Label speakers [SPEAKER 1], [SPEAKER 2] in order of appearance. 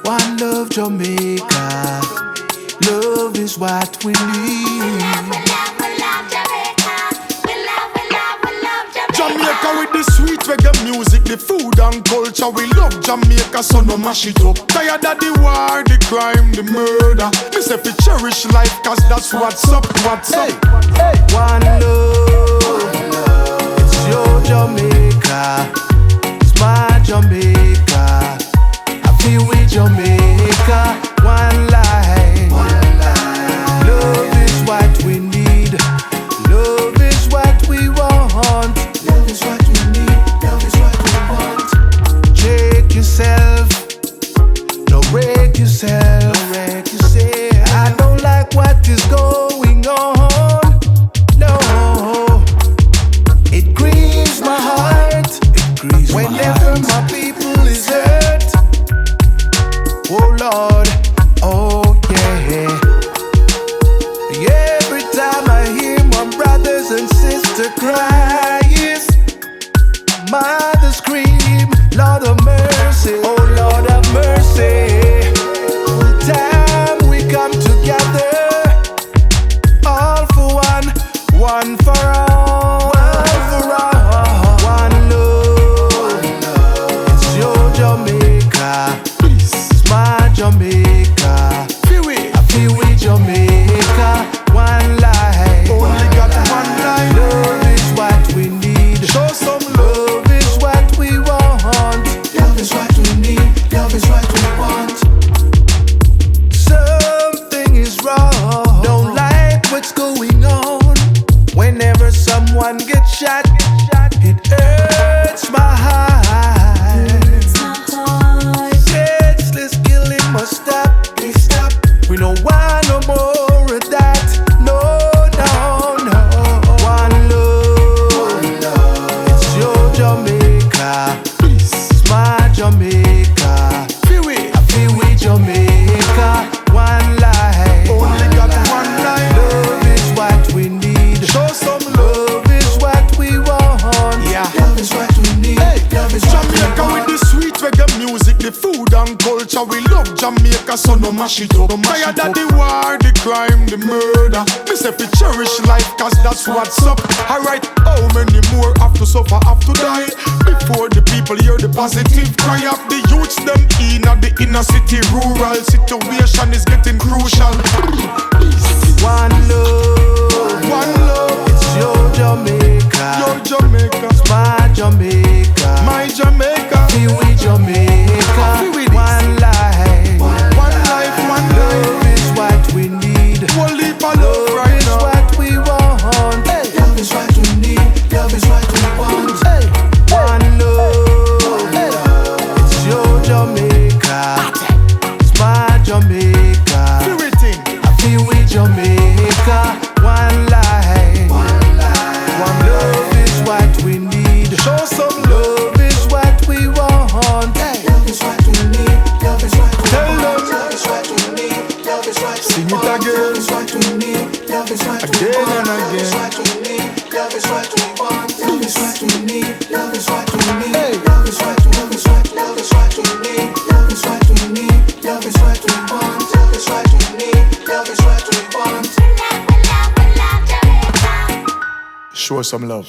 [SPEAKER 1] One love, Jamaica. Love is what we need.
[SPEAKER 2] Jamaica with the sweet reggae music, the food and culture. We love Jamaica, so no mash it up. Tired of the war, the crime, the murder. Me say fi cherish life, cause that's what's up, what's up.
[SPEAKER 1] Hey. One love, it's your Jamaica. It's my Jamaica. I feel with Jamaica. One life, love is what we need. Love is what we want.
[SPEAKER 2] Love is what we need, love is what we want.
[SPEAKER 1] Check yourself, don't wreck yourself. I don't like what is going on. No, it grieves my heart. Whenever my people is hurt. Oh Lord, oh yeah. Every time I hear my brothers and sisters cry, mother scream, Lord of mercy, oh Lord of mercy. Full time we come together, all for one, one for all, one for all. One love, it's your Jamaica, it's my Jamaica. I feel with Jamaica. One life,
[SPEAKER 2] Only got one life.
[SPEAKER 1] love is what we need.
[SPEAKER 2] Show some love.
[SPEAKER 1] Love is what we want.
[SPEAKER 2] Love is what we need, love is what we want.
[SPEAKER 1] Something is wrong. Don't like what's going on. Whenever someone gets shot, it hurts my heart. Senseless killing must stop. We don't want no more of that. No, no, no. One love, it's your Jamaica. It's my Jamaica. I feel with Jamaica. One life,
[SPEAKER 2] Only got one life.
[SPEAKER 1] love is what we need.
[SPEAKER 2] Show some love.
[SPEAKER 1] Love is what we want.
[SPEAKER 2] Yeah. Love is what we need. Love is Jamaica with the sweet reggae music, the food and culture. We love Jamaica, so no mash it up. Tired of the war, the crime, the murder. Me say fi cherish life, cause that's what's up. Alright, how many more have to suffer, have to die before the people hear the positive cry of the youths them in the inner city. Rural situation is getting crucial.
[SPEAKER 1] One love, it's your Jamaica.
[SPEAKER 2] Your Jamaica,
[SPEAKER 1] It's my Jamaica.
[SPEAKER 2] my Jamaica.
[SPEAKER 1] Feel with Jamaica.
[SPEAKER 2] Feel with this.
[SPEAKER 1] One life,
[SPEAKER 2] One life, one life.
[SPEAKER 1] love is what we need.
[SPEAKER 2] Whole heap of love
[SPEAKER 1] Love
[SPEAKER 2] right
[SPEAKER 1] is
[SPEAKER 2] now.
[SPEAKER 1] what we want.
[SPEAKER 2] Love is what we need, love is what we want.
[SPEAKER 1] One love, it's your Jamaica. It's my Jamaica.
[SPEAKER 2] Everything.
[SPEAKER 1] I feel with Jamaica. One life, one love is what we need.
[SPEAKER 2] Show some love.
[SPEAKER 1] Love is what we want.
[SPEAKER 2] Love is what we need, love is what we
[SPEAKER 1] Tell
[SPEAKER 2] want.
[SPEAKER 1] them.
[SPEAKER 2] Love is what we need, love is what we
[SPEAKER 1] Sing it
[SPEAKER 2] want.
[SPEAKER 1] again.
[SPEAKER 2] Love is what we need, love is what we
[SPEAKER 1] Again
[SPEAKER 2] want.
[SPEAKER 1] and
[SPEAKER 2] Love is
[SPEAKER 1] again.
[SPEAKER 2] what we need, love is what we want. Love is what we need, love is what we need.
[SPEAKER 1] Hey.
[SPEAKER 2] Love is what we need, love is what we need. Love is what we need, love is what we want. Love is what we need, love is what we want.
[SPEAKER 1] Show some love.